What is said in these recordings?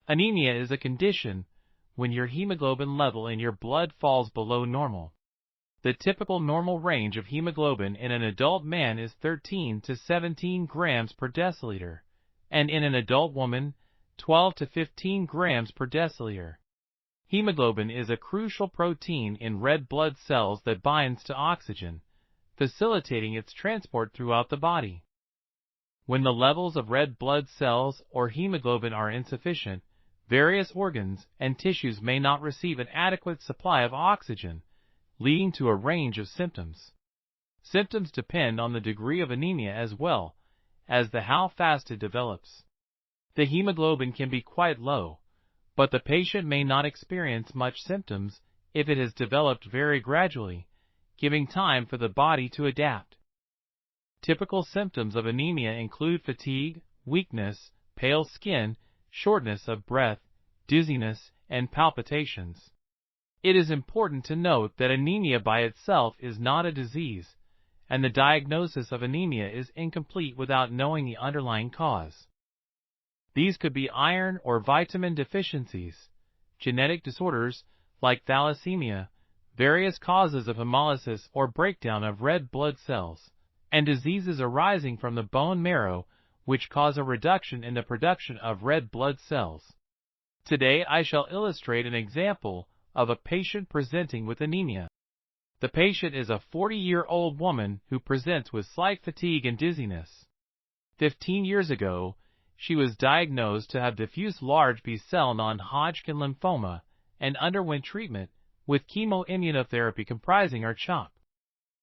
Anemia is a condition when your hemoglobin level in your blood falls below normal. The typical normal range of hemoglobin in an adult man is 13 to 17 grams per deciliter, and in an adult woman, 12 to 15 grams per deciliter. Hemoglobin is a crucial protein in red blood cells that binds to oxygen, facilitating its transport throughout the body. When the levels of red blood cells or hemoglobin are insufficient, various organs and tissues may not receive an adequate supply of oxygen, leading to a range of symptoms. Symptoms depend on the degree of anemia as well as how fast it develops. The hemoglobin can be quite low, but the patient may not experience much symptoms if it has developed very gradually, giving time for the body to adapt. Typical symptoms of anemia include fatigue, weakness, pale skin, shortness of breath, dizziness, and palpitations. It is important to note that anemia by itself is not a disease, and the diagnosis of anemia is incomplete without knowing the underlying cause. These could be iron or vitamin deficiencies, genetic disorders like thalassemia, various causes of hemolysis or breakdown of red blood cells, and diseases arising from the bone marrow which cause a reduction in the production of red blood cells. Today I shall illustrate an example of a patient presenting with anemia. The patient is a 40-year-old woman who presents with slight fatigue and dizziness. 15 years ago, she was diagnosed to have diffuse large B-cell non-Hodgkin lymphoma and underwent treatment with chemoimmunotherapy comprising R-CHOP.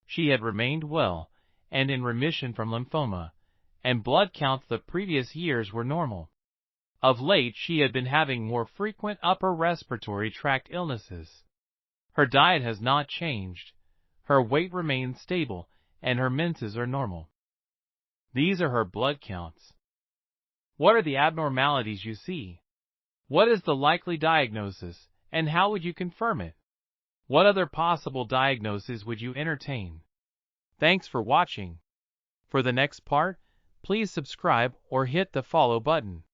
She had remained well and in remission from lymphoma, and blood counts the previous years were normal. Of late, she had been having more frequent upper respiratory tract illnesses. Her diet has not changed, her weight remains stable, and her menses are normal. These are her blood counts. What are the abnormalities you see? What is the likely diagnosis, and how would you confirm it? What other possible diagnoses would you entertain? Thanks for watching. For the next part, please subscribe or hit the follow button.